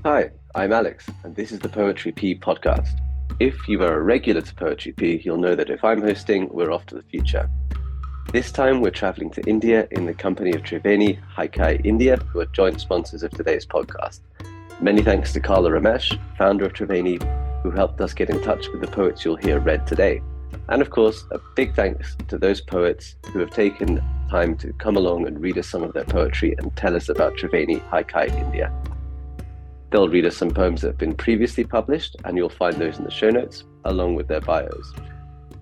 Hi, I'm Alex, and this is the Poetry Pea podcast. If you are a regular to Poetry Pea, you'll know that if I'm hosting, we're off to the future. This time, we're traveling to India in the company of Triveni Haikai India, who are joint sponsors of today's podcast. Many thanks to Carla Ramesh, founder of Triveni, who helped us get in touch with the poets you'll hear read today. And of course, a big thanks to those poets who have taken time to come along and read us some of their poetry and tell us about Triveni Haikai India. They'll read us some poems that have been previously published, and you'll find those in the show notes, along with their bios.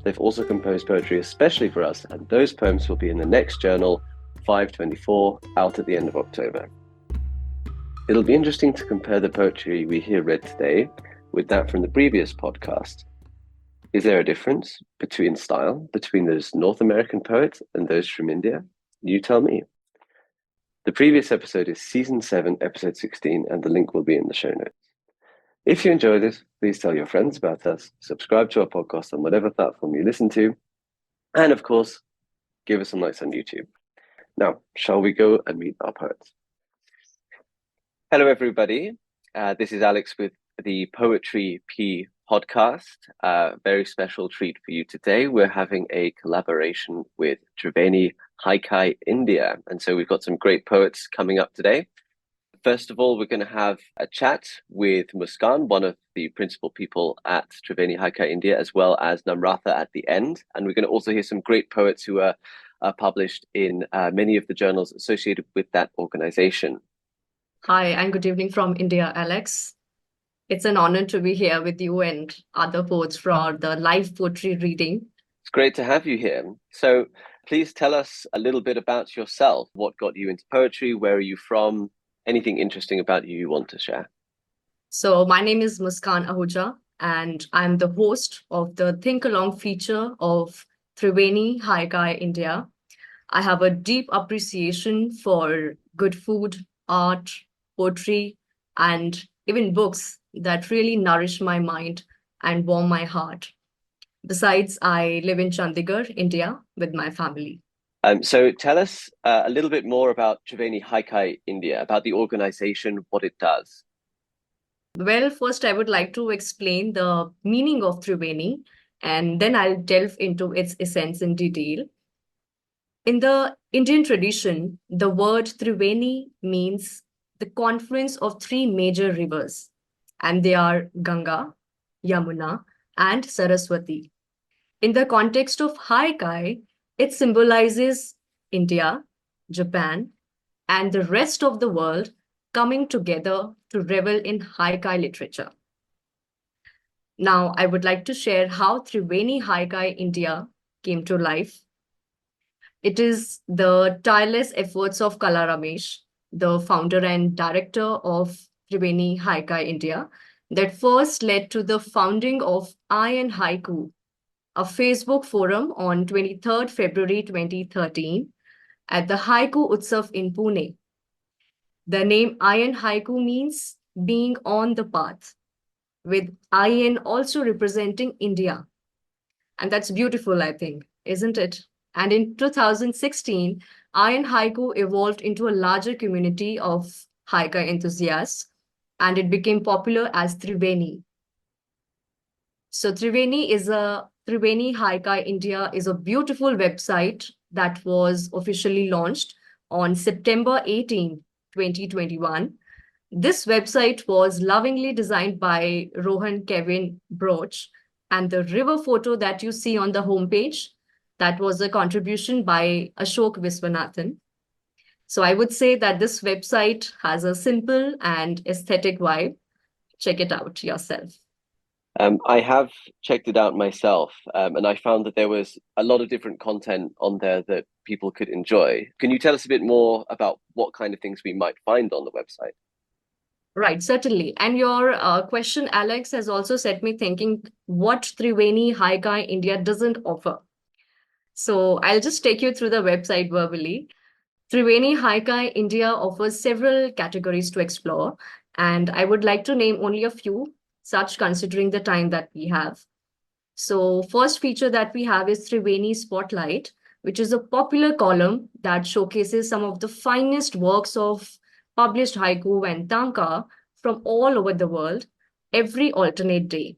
They've also composed poetry especially for us, and those poems will be in the next journal, 524, out at the end of October. It'll be interesting to compare the poetry we hear read today with that from the previous podcast. Is there a difference between style, between those North American poets and those from India? You tell me. The previous episode is Season 7, Episode 16, and the link will be in the show notes. If you enjoy this, please tell your friends about us, subscribe to our podcast on whatever platform you listen to, and of course, give us some likes on YouTube. Now, shall we go and meet our poets? Hello, everybody. This is Alex with the Poetry Pea podcast. Very special treat for you today. We're having a collaboration with Triveni Haikai India. And so we've got some great poets coming up today. First of all, we're going to have a chat with Muskan, one of the principal people at Triveni Haikai India, as well as Namrata at the end. And we're going to also hear some great poets who are published in many of the journals associated with that organization. Hi, and good evening from India, Alex. It's an honor to be here with you and other poets for the live poetry reading. It's great to have you here. So please tell us a little bit about yourself. What got you into poetry? Where are you from? Anything interesting about you want to share? So my name is Muskan Ahuja, and I'm the host of the Think Along feature of Triveni Haikai India. I have a deep appreciation for good food, art, poetry, and even books that really nourish my mind and warm my heart. Besides, I live in Chandigarh, India, with my family. So tell us a little bit more about Triveni Haikai India, about the organization, what it does. Well, first, I would like to explain the meaning of Triveni, and then I'll delve into its essence in detail. In the Indian tradition, the word Triveni means the confluence of three major rivers, and they are Ganga, Yamuna, and Saraswati. In the context of Haikai, it symbolizes India, Japan, and the rest of the world coming together to revel in Haikai literature. Now, I would like to share how Triveni Haikai India came to life. It is the tireless efforts of Kala Ramesh, the founder and director of Triveni Haikai India, that first led to the founding of I and Haiku, a Facebook forum on 23rd February 2013 at the Haiku Utsav in Pune. The name Iron Haiku means being on the path, with Iron also representing India. And that's beautiful, I think, isn't it? And in 2016, Iron Haiku evolved into a larger community of haikai enthusiasts, and it became popular as Triveni. So Triveni Haikai India is a beautiful website that was officially launched on September 18, 2021. This website was lovingly designed by Rohan Kevin Broch, and the river photo that you see on the homepage, that was a contribution by Ashok Viswanathan. So I would say that this website has a simple and aesthetic vibe. Check it out yourself. I have checked it out myself, and I found that there was a lot of different content on there that people could enjoy. Can you tell us a bit more about what kind of things we might find on the website? Right, certainly. And your question, Alex, has also set me thinking what Triveni Haikai India doesn't offer. So I'll just take you through the website verbally. Triveni Haikai India offers several categories to explore, and I would like to name only a few, such considering the time that we have. So first feature that we have is Triveni Spotlight, which is a popular column that showcases some of the finest works of published haiku and tanka from all over the world every alternate day.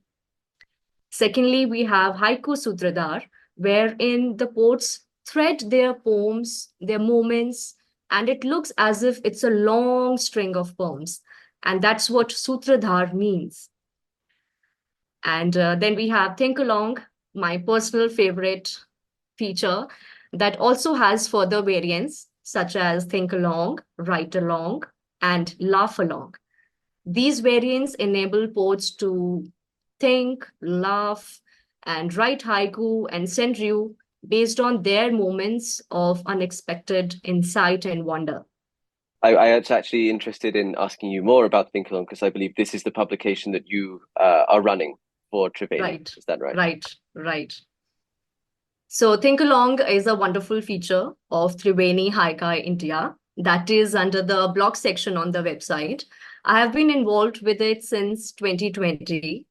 Secondly, we have Haiku Sutradhar, wherein the poets thread their poems, their moments, and it looks as if it's a long string of poems. And that's what Sutradhar means. And then we have Think Along, my personal favorite feature that also has further variants such as Think Along, Write Along, and Laugh Along. These variants enable poets to think, laugh, and write haiku and senryu based on their moments of unexpected insight and wonder. I was actually interested in asking you more about Think Along because I believe this is the publication that you are running for Triveni. Right. Is that right? Right. So Think Along is a wonderful feature of Triveni Haikai India that is under the blog section on the website. I have been involved with it since 2020.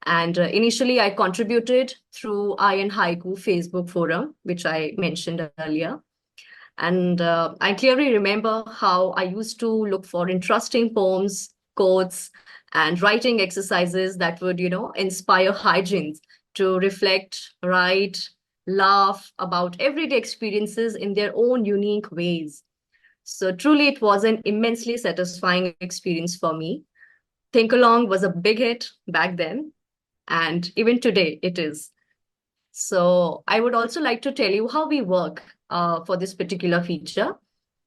And initially, I contributed through Iron Haiku Facebook forum, which I mentioned earlier. And I clearly remember how I used to look for interesting poems, quotes, and writing exercises that would, inspire hygienes to reflect, write, laugh about everyday experiences in their own unique ways. So truly, it was an immensely satisfying experience for me. Think Along was a big hit back then, and even today it is. So I would also like to tell you how we work for this particular feature.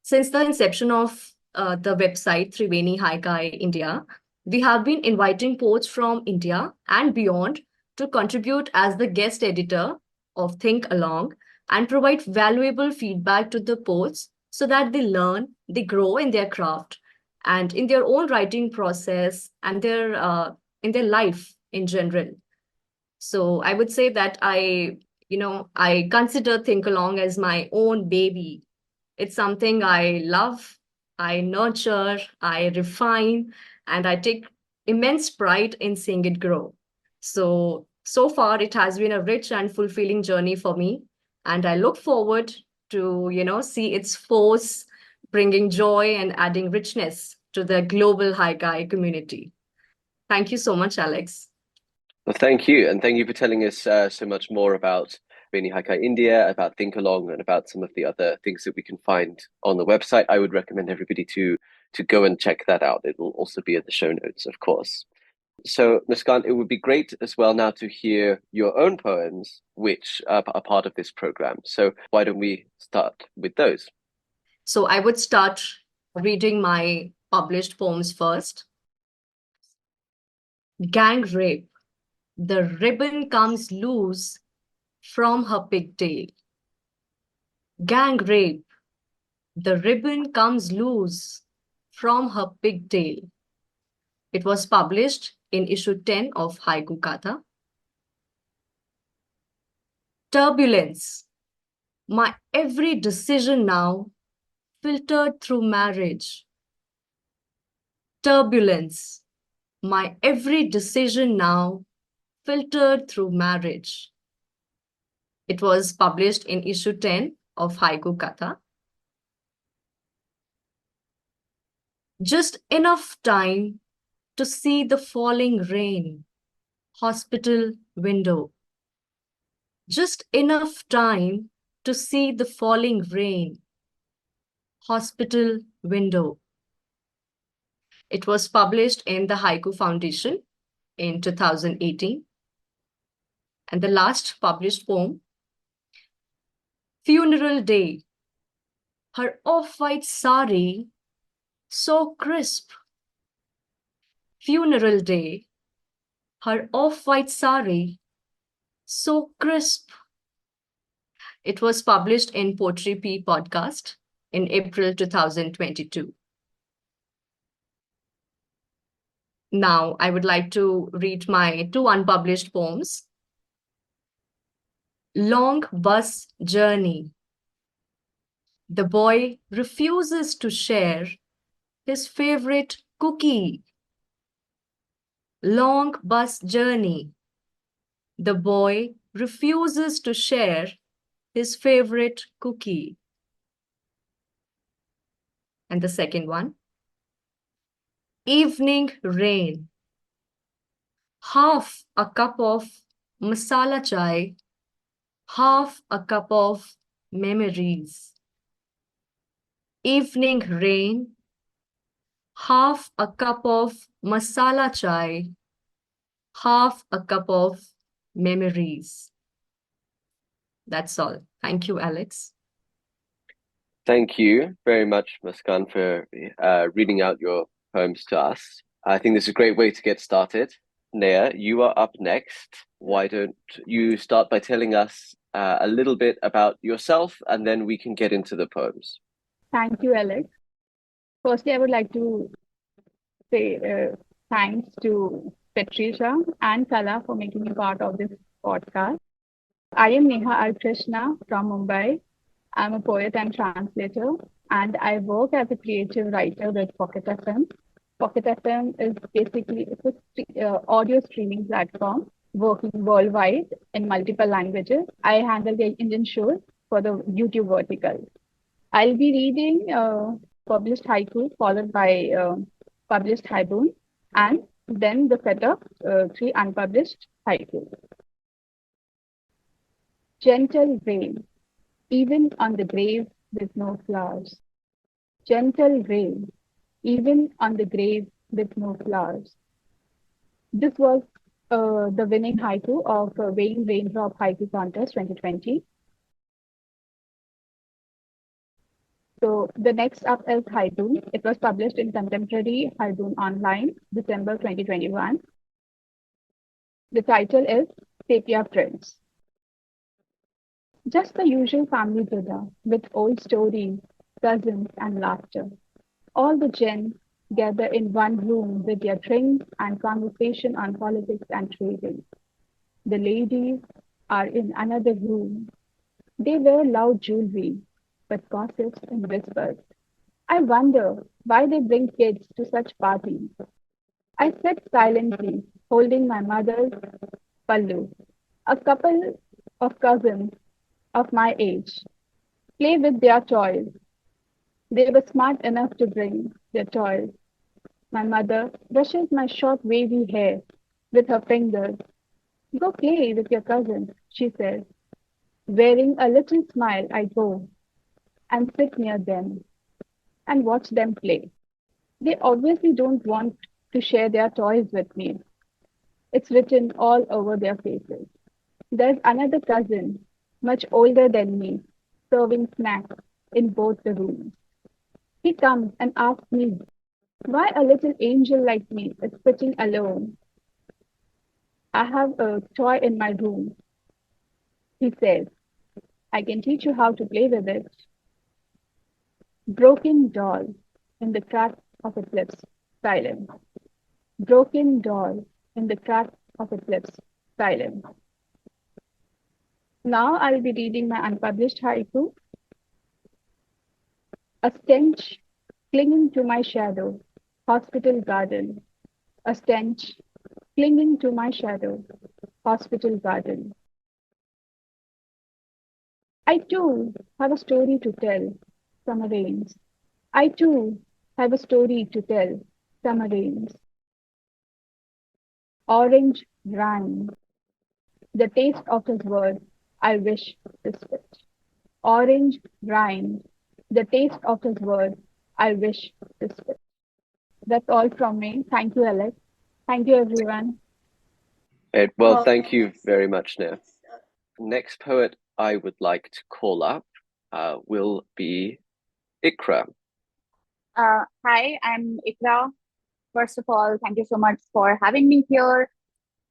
Since the inception of the website Triveni Haikai India, we have been inviting poets from India and beyond to contribute as the guest editor of Think Along and provide valuable feedback to the poets so that they learn, they grow in their craft and in their own writing process and their in their life in general. So I would say that I consider Think Along as my own baby. It's something I love, I nurture, I refine, and I take immense pride in seeing it grow. So far, it has been a rich and fulfilling journey for me. And I look forward to, see its force bringing joy and adding richness to the global Haikai community. Thank you so much, Alex. Well, thank you. And thank you for telling us so much more about Triveni Haikai India, about Think Along, and about some of the other things that we can find on the website. I would recommend everybody to go and check that out. It will also be in the show notes, of course. So, Muskan, it would be great as well now to hear your own poems, which are part of this program. So, why don't we start with those? So I would start reading my published poems first. Gang rape. The ribbon comes loose from her pigtail. Gang rape. The ribbon comes loose from her pigtail. It was published in issue 10 of Haiku Katha. Turbulence. My every decision now filtered through marriage. Turbulence. My every decision now filtered through marriage. It was published in issue 10 of Haiku Katha. Just enough time to see the falling rain. Hospital window. Just enough time to see the falling rain. Hospital window. It was published in the Haiku Foundation in 2018. And the last published poem, Funeral Day. Her off-white sari, so crisp. Funeral Day. Her off-white sari, so crisp. It was published in Poetry Pea podcast in April 2022. Now, I would like to read my two unpublished poems. Long Bus Journey. The boy refuses to share his favorite cookie. Long bus journey. The boy refuses to share his favorite cookie. And the second one. Evening rain. Half a cup of masala chai, half a cup of memories. Evening rain, half a cup of masala chai, half a cup of memories. That's all. Thank you, Alex. Thank you very much, Muskan, for reading out your poems to us. I think this is a great way to get started. Nea, you are up next. Why don't you start by telling us a little bit about yourself, and then we can get into the poems. Thank you, Alex. Firstly, I would like to say thanks to Patricia and Kala for making me part of this podcast. I am Neha R. Krishna from Mumbai. I'm a poet and translator, and I work as a creative writer with Pocket FM. Pocket FM is basically audio streaming platform working worldwide in multiple languages. I handle the Indian shows for the YouTube vertical. I'll be reading published haiku followed by published haiku and then the set of three unpublished haiku. Gentle rain, even on the grave with no flowers. Gentle rain, even on the grave with no flowers. This was the winning haiku of Weighing Raindrop Haiku Contest 2020. So the next up is Haiku. It was published in Contemporary Haiku Online, December 2021. The title is Sepia Prints. Just the usual family dinner with old stories, cousins, and laughter. All the gens gather in one room with their drinks and conversation on politics and trading. The ladies are in another room. They wear loud jewelry, but gossips in whispers. I wonder why they bring kids to such parties. I sit silently, holding my mother's pallu. A couple of cousins of my age play with their toys. They were smart enough to bring their toys. My mother brushes my short wavy hair with her fingers. Go play with your cousins, she says. Wearing a little smile, I go and sit near them and watch them play. They obviously don't want to share their toys with me. It's written all over their faces. There's another cousin, much older than me, serving snacks in both the rooms. He comes and asks me why a little angel like me is sitting alone. I have a toy in my room. He says, I can teach you how to play with it. Broken doll in the crack of its lips, silence. Broken doll in the crack of its lips, silence. Now I'll be reading my unpublished haiku. A stench clinging to my shadow, hospital garden. A stench clinging to my shadow, hospital garden. I too have a story to tell, summer rains. I too have a story to tell, summer rains. Orange rind, the taste of his word, I wish to spit. Orange rind, the taste of his word, I wish to spit. That's all from me. Thank you, Alex. Thank you, everyone. Well, thank you very much, Nea. Next poet I would like to call up will be Ikra. Hi, I'm Ikra. First of all, thank you so much for having me here.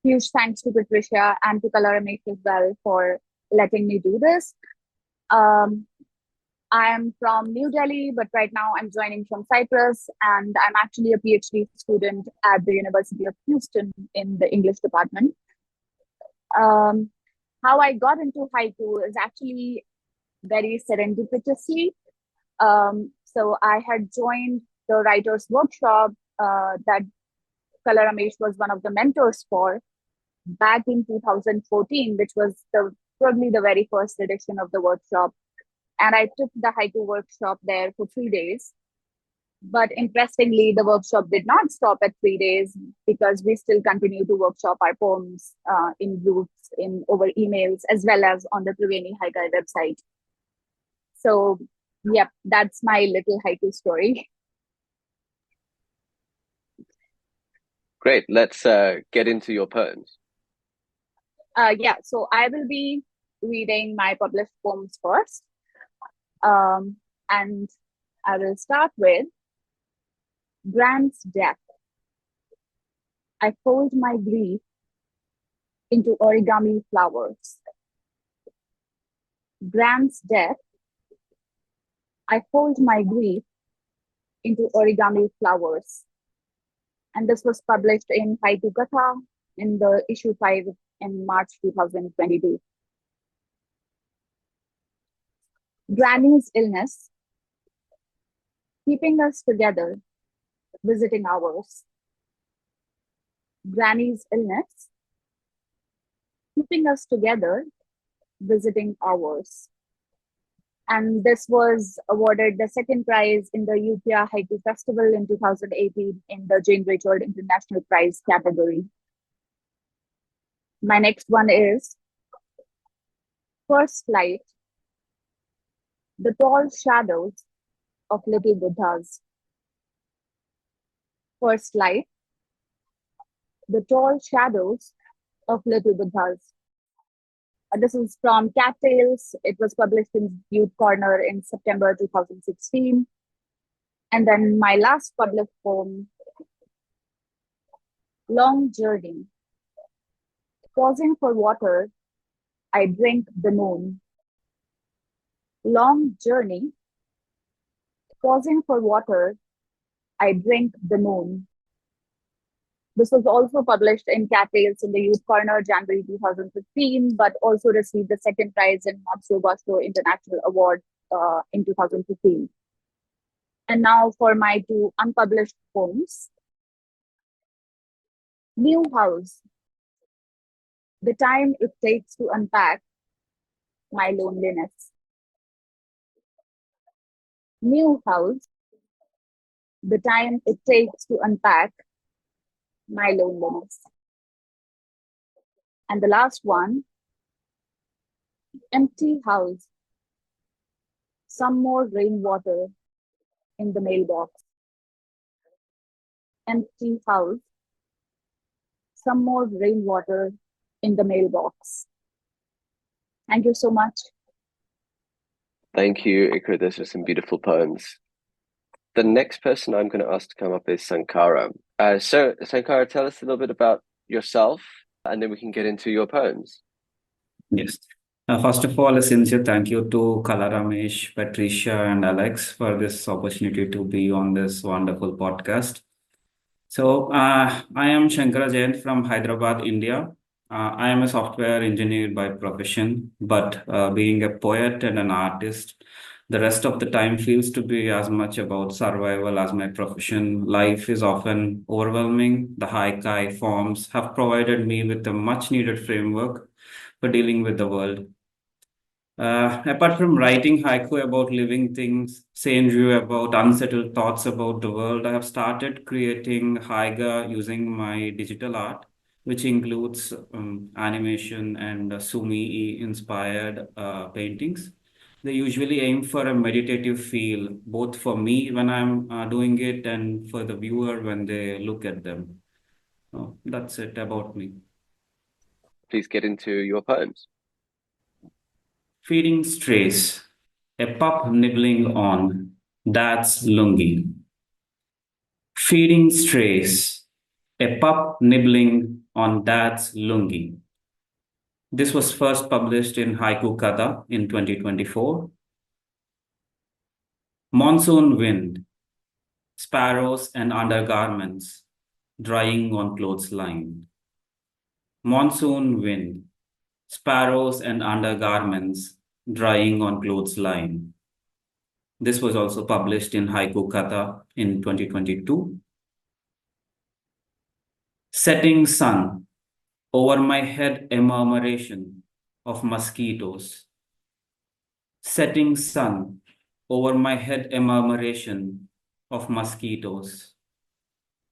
Huge thanks to Patricia and to Coloramic as well for letting me do this. I am from New Delhi, but right now I'm joining from Cyprus, and I'm actually a PhD student at the University of Houston in the English department. How I got into haiku is actually very serendipitously. So I had joined the writers workshop that Kala Ramesh was one of the mentors for back in 2014, which was probably the very first edition of the workshop. And I took the haiku workshop there for 3 days. But interestingly, the workshop did not stop at 3 days because we still continue to workshop our poems in groups, in over emails, as well as on the Triveni Haikai website. So, yep, that's my little haiku story. Great. Let's get into your poems. Yeah, so I will be reading my published poems first. And I will start with Grand's Death. I fold my grief into origami flowers. Grand's death. I fold my grief into origami flowers. And this was published in Haiku Katha in the issue 5 in March 2022. Granny's illness, keeping us together, visiting hours. Granny's illness, keeping us together, visiting hours. And this was awarded the second prize in the Utah Haiku Festival in 2018 in the Jane Richard International Prize category. My next one is First Light, the tall shadows of little Buddhas. First Light, the tall shadows of little Buddhas. This is from Cattails. It was published in Youth Corner in September 2016. And then my last published poem, Long Journey. Pausing for water, I drink the moon. Long journey. Pausing for water, I drink the moon. This was also published in Cattails in the Youth Corner, January 2015, but also received the second prize in Matsuo Basho International Award in 2015. And now for my two unpublished poems. New House. The time it takes to unpack my loneliness. New house. The time it takes to unpack my loneliness. And the last one, empty house. Some more rainwater in the mailbox. Empty house. Some more rainwater in the mailbox. Thank you so much. Thank you, Ikra. Those are some beautiful poems. The next person I'm going to ask to come up is Sankara. So, Sankara, tell us a little bit about yourself, and then we can get into your poems. Yes. First of all, a sincere thank you to Kala Ramesh, Patricia, and Alex for this opportunity to be on this wonderful podcast. So, I am Shankara Jain from Hyderabad, India. I am a software engineer by profession, but being a poet and an artist, the rest of the time feels to be as much about survival as my profession. Life is often overwhelming. The haikai forms have provided me with a much needed framework for dealing with the world. Apart from writing haiku about living things, senju about unsettled thoughts about the world, I have started creating haiga using my digital art, which includes animation and Sumi-inspired paintings. They usually aim for a meditative feel, both for me when I'm doing it and for the viewer when they look at them. That's it about me. Please get into your poems. Feeding strays, a pup nibbling on dad's lungi. Feeding strays, a pup nibbling on dad's lungi. This was first published in Haiku Katha in 2024. Monsoon wind, sparrows and undergarments drying on clothesline. Monsoon wind, sparrows and undergarments drying on clothesline. This was also published in Haiku Katha in 2022. Setting sun, over my head a murmuration of mosquitoes. Setting sun, over my head a murmuration of mosquitoes.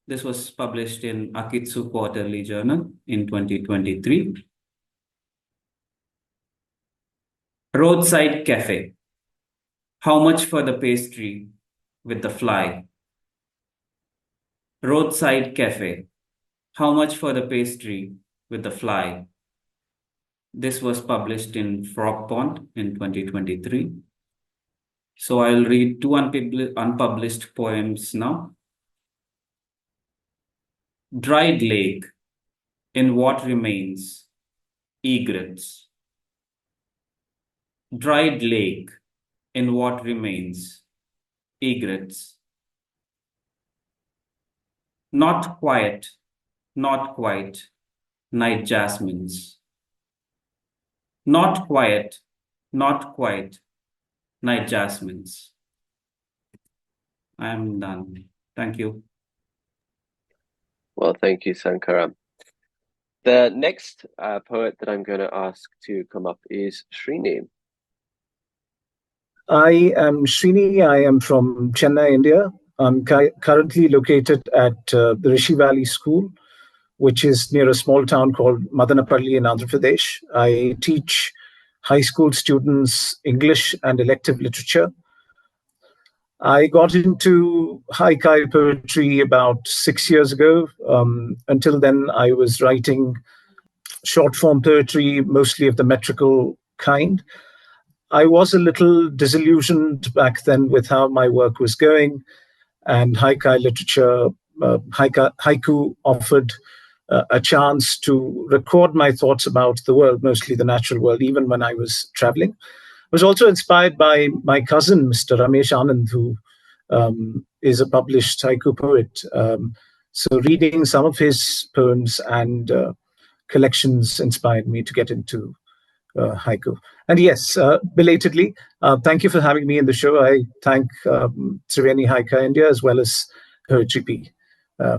This was published in Akitsu Quarterly Journal in 2023. Roadside cafe. How much for the pastry with the fly? Roadside cafe. How much for the pastry with the fly? This was published in Frog Pond in 2023. So I'll read two unpublished poems now. Dried lake, in what remains? Egrets. Dried lake, in what remains? Egrets. Not quite, night jasmines. Not quite, night jasmines. I am done. Thank you. Well, thank you, Sankara. The next poet that I'm going to ask to come up is Srini. I am Srini. I am from Chennai, India. I'm currently located at the Rishi Valley School, which is near a small town called Madanapalli in Andhra Pradesh. I teach high school students English and elective literature. I got into haiku poetry about 6 years ago. Until then, I was writing short form poetry, mostly of the metrical kind. I was a little disillusioned back then with how my work was going, and haiku literature, haiku offered a chance to record my thoughts about the world, mostly the natural world, even when I was traveling. I was also inspired by my cousin, Mr. Ramesh Anand, who is a published haiku poet. So reading some of his poems and collections inspired me to get into haiku. And yes, belatedly, thank you for having me in the show. I thank Triveni Haikai India as well as Poetry Pea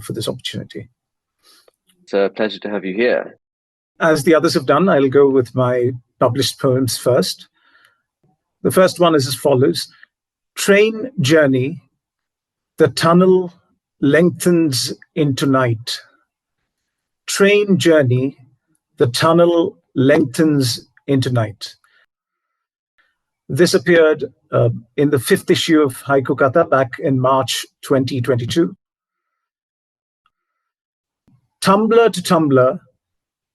for this opportunity. It's a pleasure to have you here. As the others have done, I'll go with my published poems first. The first one is as follows. Train journey, the tunnel lengthens into night. Train journey, the tunnel lengthens into night. This appeared in the 5th issue of Haiku Katha back in March 2022. Tumbler to tumbler,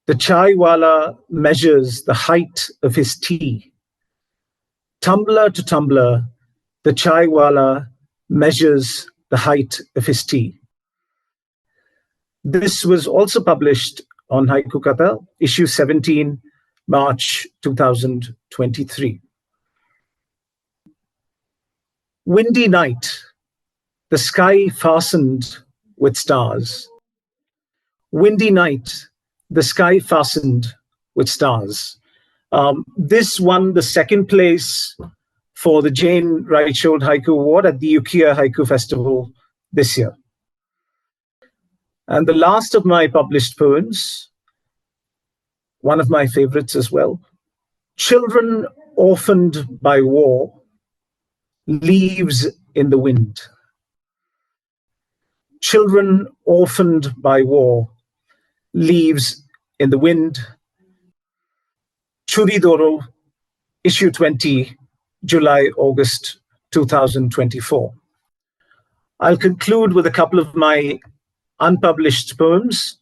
the chaiwala measures the height of his tea. Tumbler to tumbler, the chaiwala measures the height of his tea. This was also published on Haiku Katha, issue 17, March 2023. Windy night, the sky fastened with stars. Windy night, the sky fastened with stars. This won the second place for the Jane Reichold Haiku Award at the Ukiah Haiku Festival this year. And the last of my published poems, one of my favorites as well, Children Orphaned by War, Leaves in the Wind. Children orphaned by war, leaves in the wind. Churidoro, issue 20, July-August 2024. I'll conclude with a couple of my unpublished poems.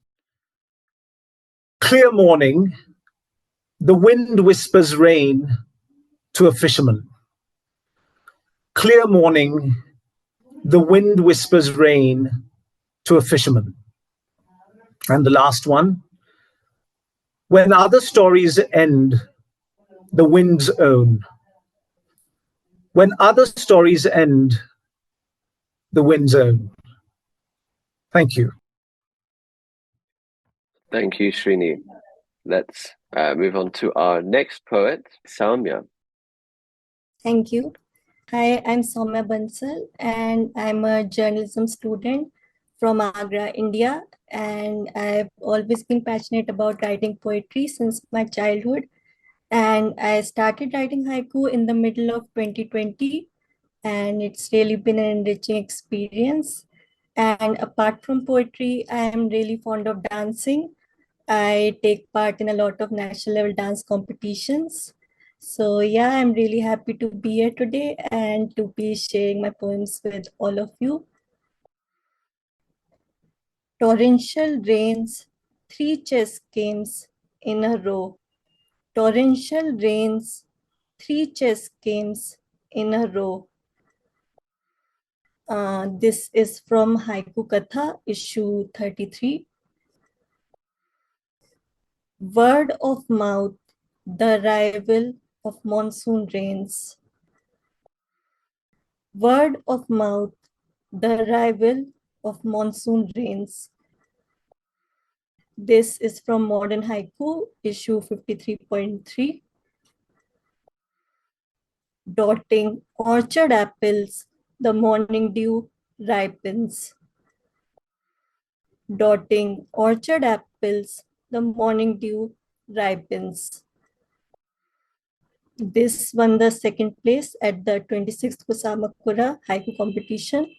Clear morning, the wind whispers rain to a fisherman. Clear morning, the wind whispers rain to a fisherman. And the last one, when other stories end, the wind's own. When other stories end, the wind's own. Thank you. Thank you, Srini. Let's move on to our next poet, Saumya. Thank you. Hi, I'm Soumya Bansal, and I'm a journalism student from Agra, India. And I've always been passionate about writing poetry since my childhood. And I started writing haiku in the middle of 2020 and it's really been an enriching experience. And apart from poetry, I am really fond of dancing. I take part in a lot of national level dance competitions. So yeah, I'm really happy to be here today and to be sharing my poems with all of you. Torrential rains, 3 chess games in a row. Torrential rains, 3 chess games in a row. This is from Haiku Katha, issue 33. Word of mouth, the arrival of monsoon rains. Word of mouth, the arrival of monsoon rains. This is from Modern Haiku, issue 53.3. Dotting orchard apples, the morning dew ripens. Dotting orchard apples, the morning dew ripens. This won the second place at the 26th Kusamakura Haiku competition.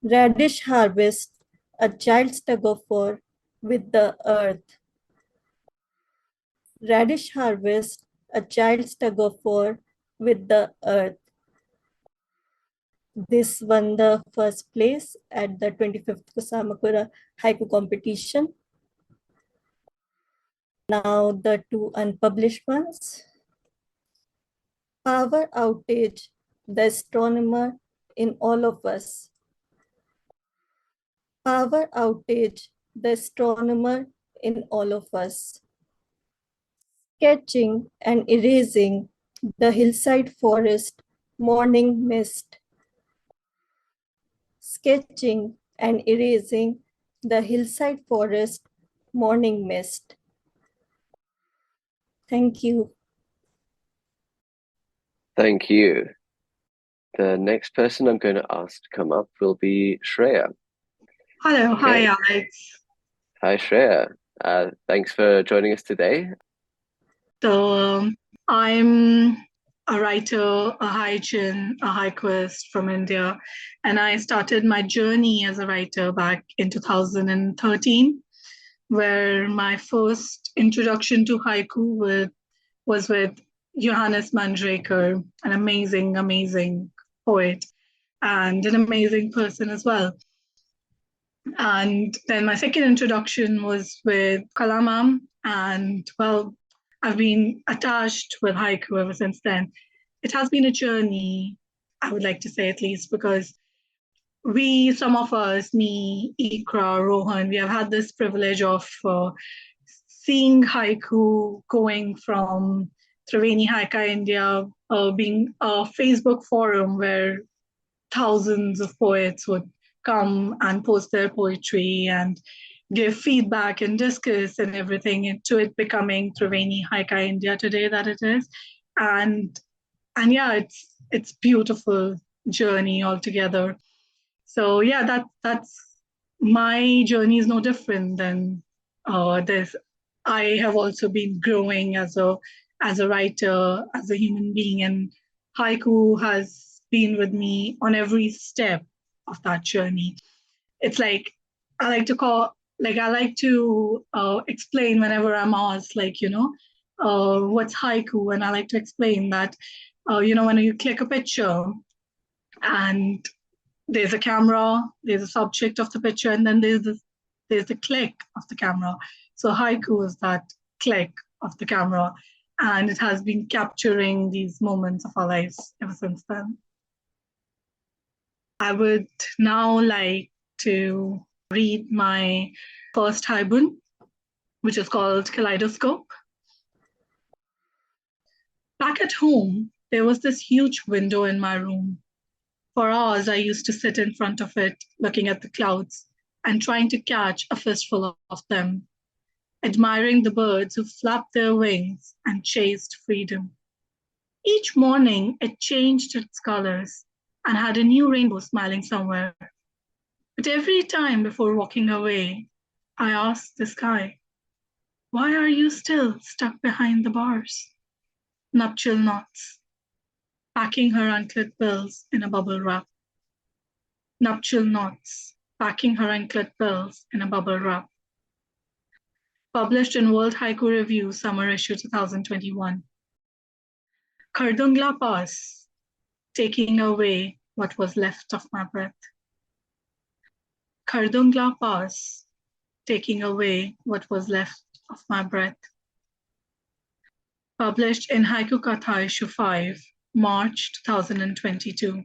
Radish harvest, a child's tug of war with the earth. Radish harvest, a child's tug of war with the earth. This won the first place at the 25th Kusamakura Haiku competition. Now the two unpublished ones. Power outage, the astronomer in all of us. Power outage, the astronomer in all of us. Sketching and erasing the hillside forest morning mist. Sketching and erasing the hillside forest morning mist. Thank you. Thank you. The next person I'm going to ask to come up will be Shreya. Hello, Okay. hi Alex. Hi, Shreya. Thanks for joining us today. So I'm a writer, a haichin, a haikuist from India, and I started my journey as a writer back in 2013, where my first introduction to haiku was with Johannes Mandraker, an amazing, amazing poet and an amazing person as well. And then my second introduction was with Kalamam, and well, I've been attached with haiku ever since then. It has been a journey, I would like to say at least, because some of us, me, Ikra, Rohan, we have had this privilege of seeing haiku going from Triveni Haikai India, being a Facebook forum where thousands of poets would come and post their poetry and give feedback and discuss and everything, to it becoming Triveni Haikai India today that it is. And yeah, it's beautiful journey altogether. So yeah, that's my journey is no different than this. I have also been growing as a writer, as a human being, and haiku has been with me on every step of that journey. It's like I like to call, like I like to explain whenever I'm asked, like, what's haiku, and I like to explain that, when you click a picture and there's a camera, there's a subject of the picture, and then there's the click of the camera. So haiku is that click of the camera, and it has been capturing these moments of our lives ever since then. I would now like to read my first haibun, which is called Kaleidoscope. Back at home, there was this huge window in my room. For hours, I used to sit in front of it, looking at the clouds and trying to catch a fistful of them, admiring the birds who flapped their wings and chased freedom. Each morning, it changed its colors and had a new rainbow smiling somewhere. But every time before walking away, I asked the sky, why are you still stuck behind the bars? Nuptial knots. packing her anklet bells in a bubble wrap. Nuptial knots, packing her anklet bells in a bubble wrap. Published in World Haiku Review, Summer Issue 2021. Kardungla Pass, taking away what was left of my breath. Kardungla Pass, taking away what was left of my breath. Published in Haiku Katha Issue 5, March 2022.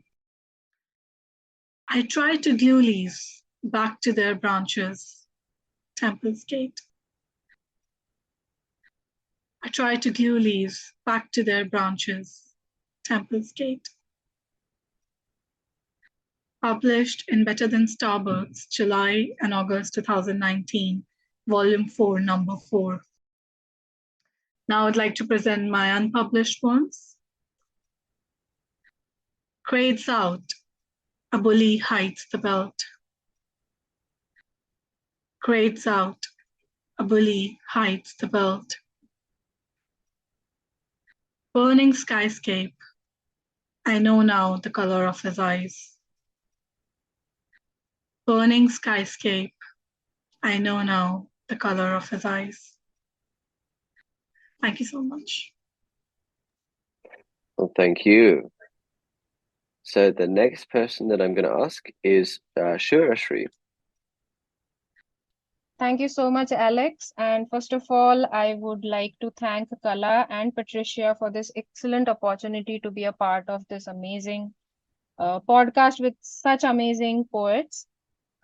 I tried to glue leaves back to their branches, Temple's Gate. I tried to glue leaves back to their branches, Temple's Gate. Published in Better Than Starbirds, July and August 2019, Volume 4, Number 4. Now I'd like to present my unpublished ones. Grades out, a bully hides the belt. Grades out, a bully hides the belt. Burning skyscape, I know now the color of his eyes. Burning skyscape, I know now the color of his eyes. Thank you so much. Well, thank you. So the next person that I'm going to ask is Shurashri. Thank you so much, Alex. And first of all, I would like to thank Kala and Patricia for this excellent opportunity to be a part of this amazing podcast with such amazing poets.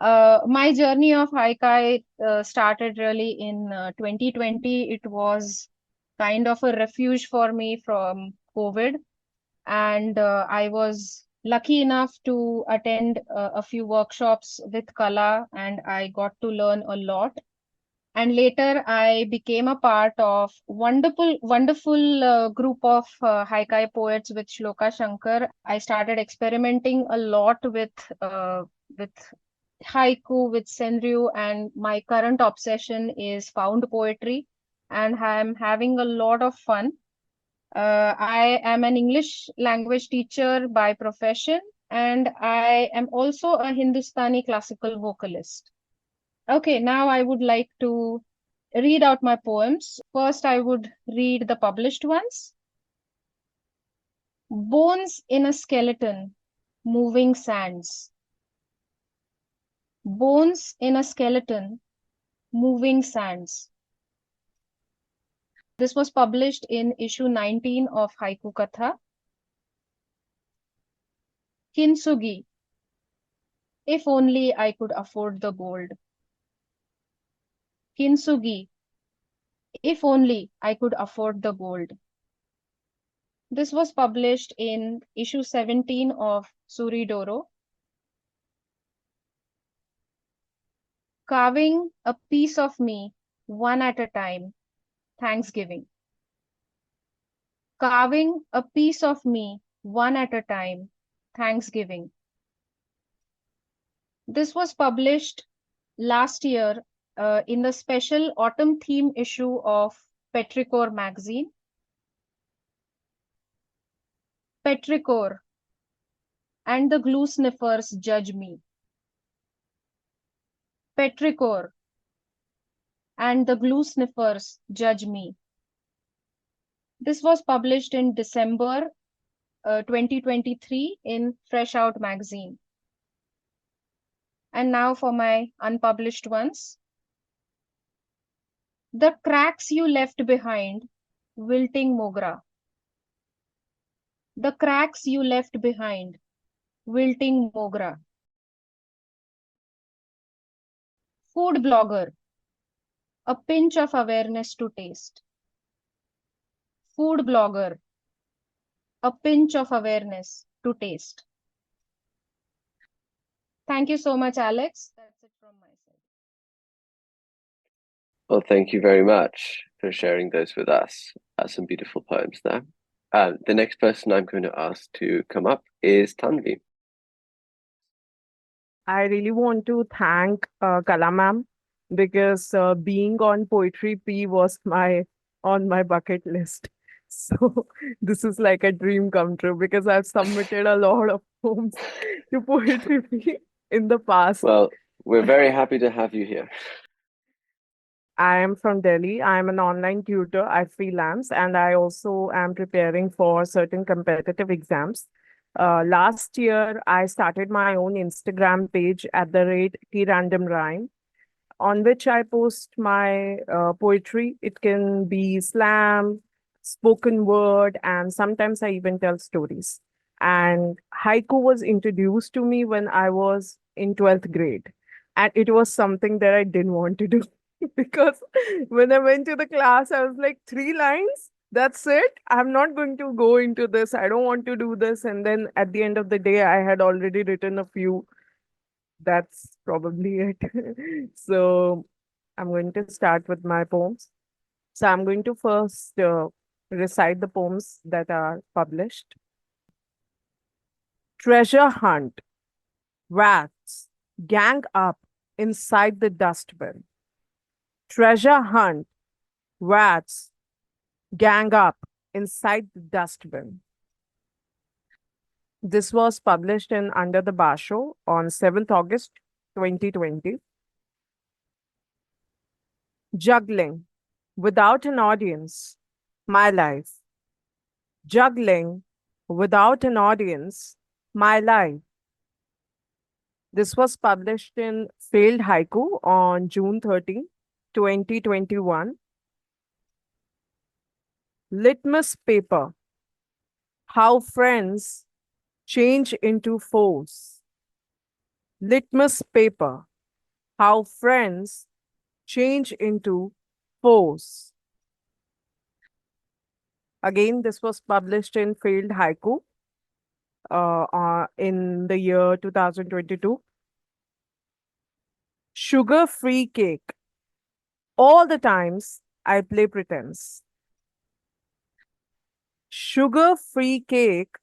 My journey of haikai started really in 2020. It was kind of a refuge for me from COVID. And I was lucky enough to attend a few workshops with Kala, and I got to learn a lot. And later I became a part of wonderful group of haikai poets with Shloka Shankar. I started experimenting a lot with haiku, with senryu, and my current obsession is found poetry, and I'm having a lot of fun. I am an English language teacher by profession, and I am also a Hindustani classical vocalist. Okay, now I would like to read out my poems. First, I would read the published ones. Bones in a skeleton, moving sands. Bones in a skeleton, moving sands. This was published in issue 19 of Haiku Katha. Kintsugi, if only I could afford the gold. Kintsugi, if only I could afford the gold. This was published in issue 17 of Suridoro. Carving a piece of me, one at a time, Thanksgiving. Carving a piece of me, one at a time, Thanksgiving. This was published last year in the special autumn theme issue of Petrichor magazine. Petrichor and the glue sniffers judge me. Petrichor and the glue sniffers judge me. This was published in December 2023 in Fresh Out magazine. And now for my unpublished ones. The cracks you left behind, wilting mogra. The cracks you left behind, wilting mogra. Food blogger, a pinch of awareness to taste. Food blogger, a pinch of awareness to taste. Thank you so much, Alex. That's it from my side. Well, thank you very much for sharing those with us. Some beautiful poems there. The next person I'm going to ask to come up is Tanvi. I really want to thank Kala ma'am because being on Poetry Pea was on my bucket list. So this is like a dream come true because I've submitted a lot of poems to Poetry Pea in the past. Well, we're very happy to have you here. I am from Delhi. I am an online tutor. I freelance and I also am preparing for certain competitive exams. Last year, I started my own Instagram page at the rate T Random Rhyme, on which I post my poetry. It can be slam, spoken word, and sometimes I even tell stories. And haiku was introduced to me when I was in 12th grade. And it was something that I didn't want to do because when I went to the class, I was like, 3 lines? That's it. I'm not going to go into this. I don't want to do this. And then at the end of the day, I had already written a few. That's probably it. So I'm going to start with my poems. So I'm going to first recite the poems that are published. Treasure hunt, rats, gang up inside the dustbin. Treasure hunt, rats, gang up inside the dustbin. This was published in Under the Basho on 7th August 2020. Juggling without an audience, my life. Juggling without an audience, my life. This was published in Failed Haiku on June 13, 2021. Litmus paper. How friends change into foes. Litmus paper. How friends change into foes. Again, this was published in Failed Haiku in the year 2022. Sugar-free cake. All the times I play pretense. Sugar-free cake.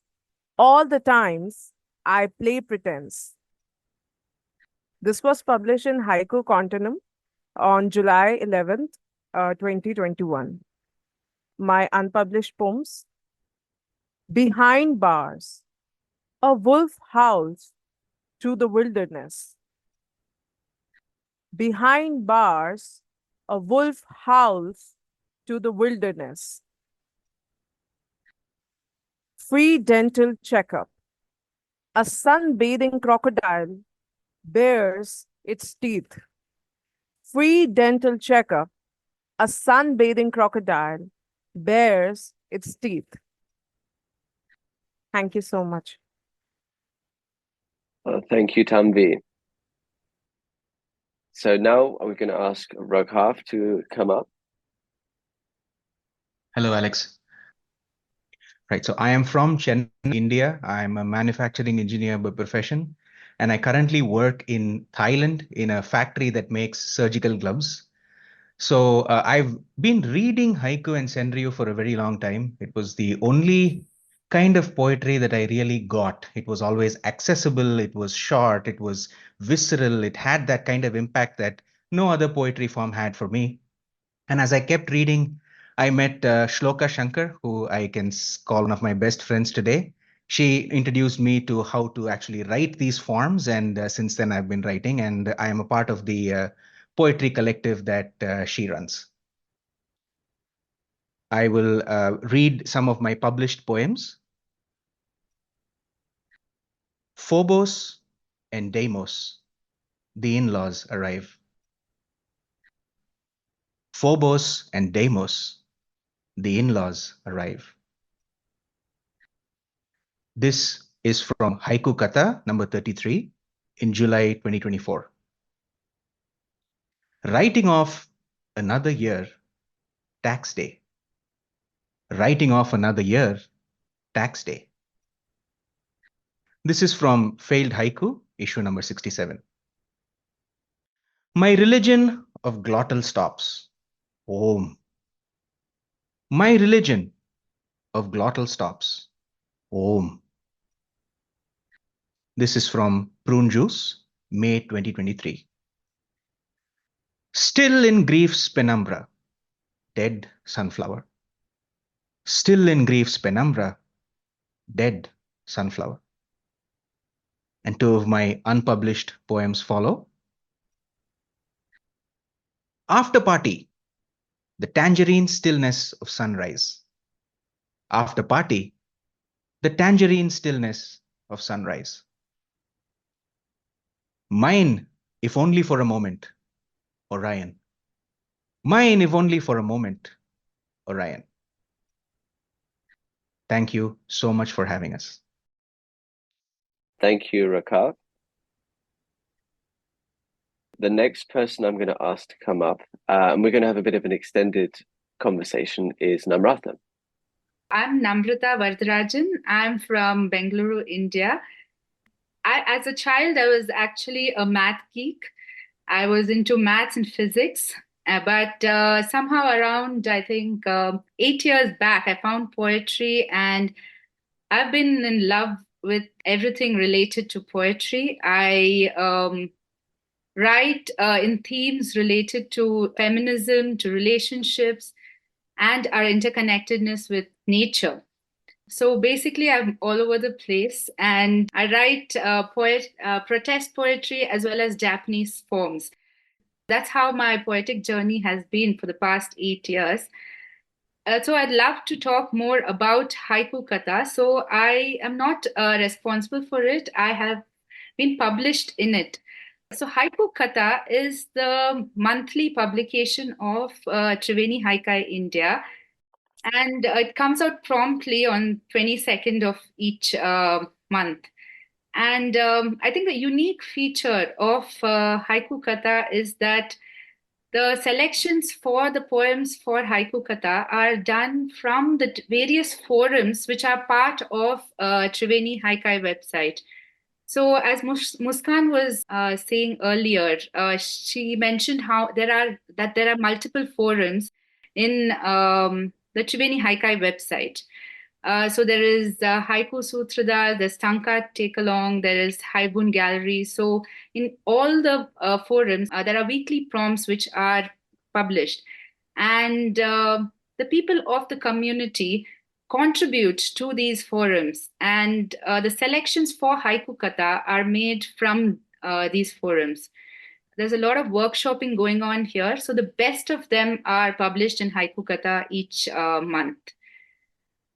All the times I play pretense. This was published in Haiku Continuum on July 11th, 2021. My unpublished poems. Behind bars. A wolf howls through the wilderness. Behind bars, a wolf howls to the wilderness. Free dental checkup. A sunbathing crocodile bares its teeth. Free dental checkup. A sunbathing crocodile bares its teeth. Thank you so much. Thank you, Tanvi. So now we're going to ask Raghav to come up. Hello, Alex. Right, so I am from Chennai, India. I'm a manufacturing engineer by profession, and I currently work in Thailand in a factory that makes surgical gloves. So I've been reading haiku and senryu for a very long time. It was the only kind of poetry that I really got. It was always accessible, it was short, it was visceral, it had that kind of impact that no other poetry form had for me. And as I kept reading, I met Shloka Shankar, who I can call one of my best friends today. She introduced me to how to actually write these forms. And since then, I've been writing, and I am a part of the poetry collective that she runs. I will read some of my published poems. Phobos and Deimos, the in-laws arrive. Phobos and Deimos, the in-laws arrive. This is from Haiku Katha number 33 in July 2024. Writing off another year, tax day. Writing off another year, tax day. This is from Failed Haiku, issue number 67. My religion of glottal stops. Om. My religion of glottal stops. Om. This is from Prune Juice, May 2023. Still in grief's penumbra, dead sunflower. Still in grief's penumbra, dead sunflower. And two of my unpublished poems follow. After party, the tangerine stillness of sunrise. After party, the tangerine stillness of sunrise. Mine, if only for a moment, Orion. Mine, if only for a moment, Orion. Thank you so much for having us. Thank you, Rakav. The next person I'm going to ask to come up, and we're going to have a bit of an extended conversation, is Namrata. I'm Namrata Vardarajan. I'm from Bengaluru, India. As a child, I was actually a math geek. I was into maths and physics. But somehow around, I think, 8 years back, I found poetry, and I've been in love with everything related to poetry. I write in themes related to feminism, to relationships, and our interconnectedness with nature. So basically, I'm all over the place, and I write protest poetry as well as Japanese forms. That's how my poetic journey has been for the past 8 years. So I'd love to talk more about haiku kata. So I am not responsible for it. I have been published in it. So Haiku Kata is the monthly publication of Triveni Haikai India, and it comes out promptly on 22nd of each month. And I think the unique feature of Haiku Kata is that the selections for the poems for Haiku Kata are done from the various forums which are part of Triveni Haikai website. So, as Muskan was saying earlier, she mentioned how there are multiple forums in the Triveni Haikai website. So there is Haiku Sutrada, there's Tanka Take Along, there is Haibun Gallery. So in all the forums, there are weekly prompts which are published, and the people of the community contribute to these forums, and the selections for Haiku Kata are made from these forums. There's a lot of workshopping going on here, so the best of them are published in Haiku Kata each month.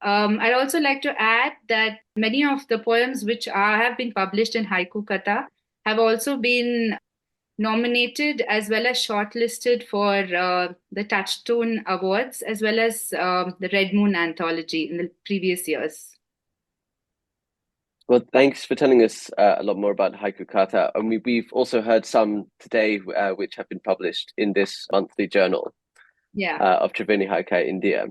I'd also like to add that many of the poems which have been published in Haiku Kata have also been nominated as well as shortlisted for the Touchstone Awards as well as the Red Moon Anthology in the previous years. Well, thanks for telling us a lot more about Haiku Kata. And we've also heard some today which have been published in this monthly journal. Of Triveni Haikai India.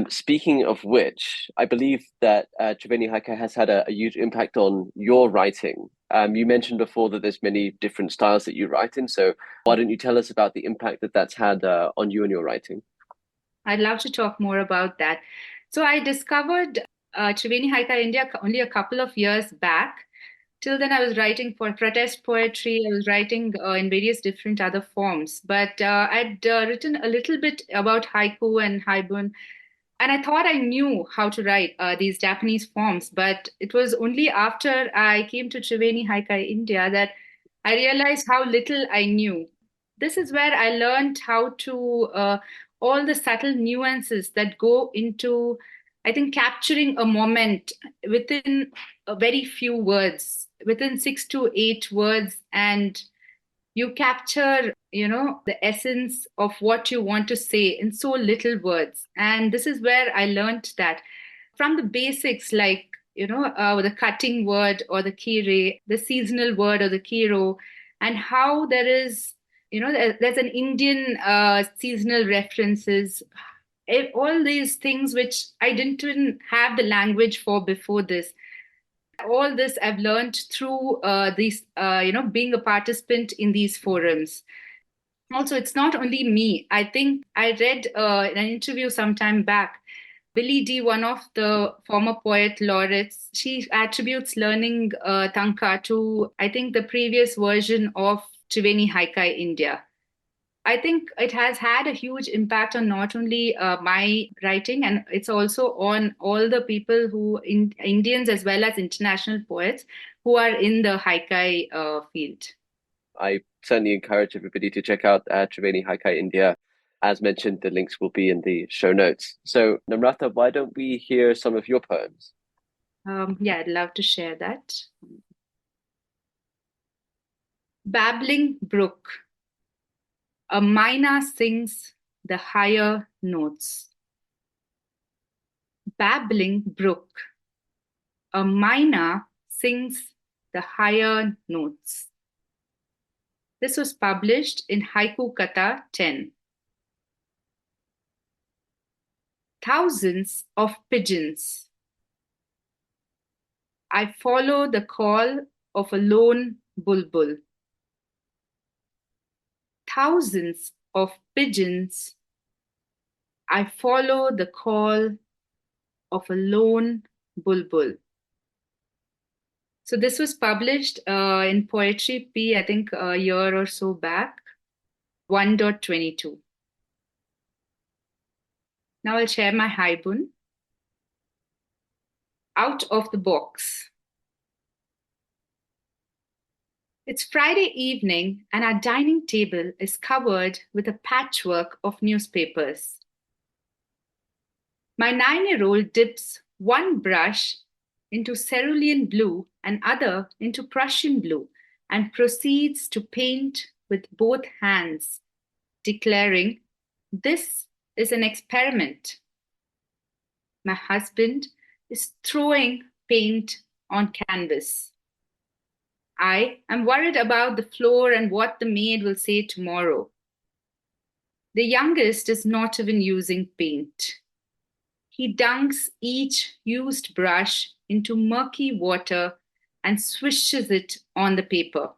Speaking of which, I believe that Triveni Haikai has had a huge impact on your writing. You mentioned before that there's many different styles that you write in. So why don't you tell us about the impact that that's had on you and your writing? I'd love to talk more about that. So I discovered Triveni Haikai India only a couple of years back. Till then, I was writing for protest poetry. I was writing in various different other forms. But I'd written a little bit about haiku and haibun. And I thought I knew how to write these Japanese forms. But it was only after I came to Triveni Haikai India that I realized how little I knew. This is where I learned how to, all the subtle nuances that go into, I think, capturing a moment within a very few words, within 6 to 8 words, and you capture, the essence of what you want to say in so little words. And this is where I learned that from the basics, like, the cutting word or the kire, the seasonal word or the kiro, and how there is, there's an Indian seasonal references, all these things which I didn't even have the language for before this. All this I've learned through these, being a participant in these forums. Also, it's not only me. I think I read in an interview some time back, Billy D, one of the former poet laureates, she attributes learning Tanka to, I think, the previous version of Triveni Haikai India. I think it has had a huge impact on not only my writing, and it's also on all the people Indians as well as international poets who are in the haikai field. I certainly encourage everybody to check out Triveni Haikai India. As mentioned, the links will be in the show notes. So, Namrata, why don't we hear some of your poems? Yeah, I'd love to share that. Babbling brook. A myna sings the higher notes. Babbling brook. A myna sings the higher notes. This was published in Haiku Katha 10. Thousands of pigeons. I follow the call of a lone bulbul. Thousands of pigeons. I follow the call of a lone bulbul. So this was published in Poetry Pea, I think a year or so back, 1.22. Now I'll share my haibun. Out of the box. It's Friday evening and our dining table is covered with a patchwork of newspapers. My 9-year-old dips one brush into cerulean blue and other into Prussian blue and proceeds to paint with both hands, declaring, "This is an experiment." My husband is throwing paint on canvas. I am worried about the floor and what the maid will say tomorrow. The youngest is not even using paint. He dunks each used brush into murky water and swishes it on the paper.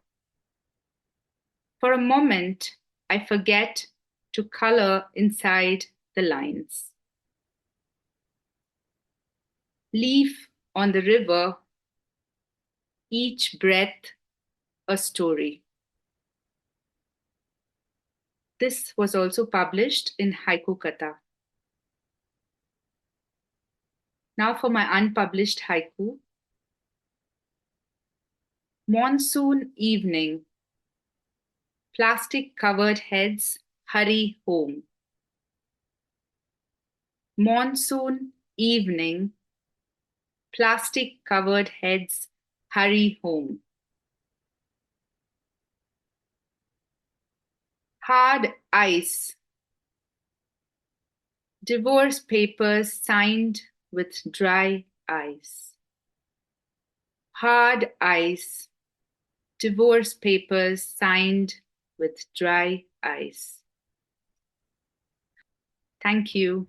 For a moment, I forget to color inside the lines. Leaf on the river, each breath a story. This was also published in Haiku Katha. Now for my unpublished haiku. Monsoon evening. Plastic-covered heads hurry home. Monsoon evening. Plastic-covered heads hurry home. Hard ice. Divorce papers signed with dry ice. Hard ice. Divorce papers signed with dry ice. Thank you.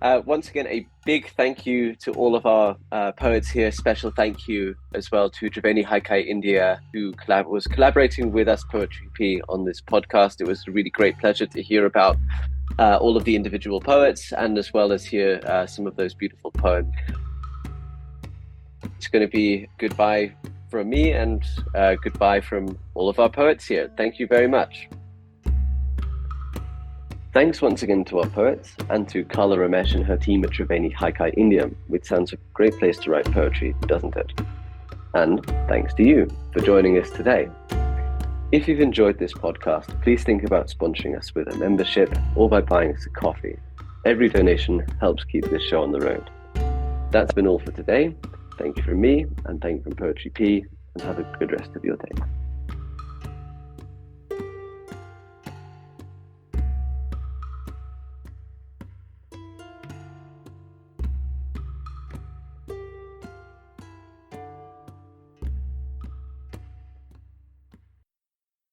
Once again, a big thank you to all of our poets here. Special thank you as well to Triveni Haikai India, who was collaborating with us, Poetry Pea, on this podcast. It was a really great pleasure to hear about all of the individual poets and as well as hear some of those beautiful poems. It's going to be goodbye from me and goodbye from all of our poets here. Thank you very much. Thanks once again to our poets and to Kala Ramesh and her team at Triveni Haikai India, which sounds a great place to write poetry, doesn't it? And thanks to you for joining us today. If you've enjoyed this podcast, please think about sponsoring us with a membership or by buying us a coffee. Every donation helps keep this show on the road. That's been all for today. Thank you from me and thank you from Poetry Pea, and have a good rest of your day.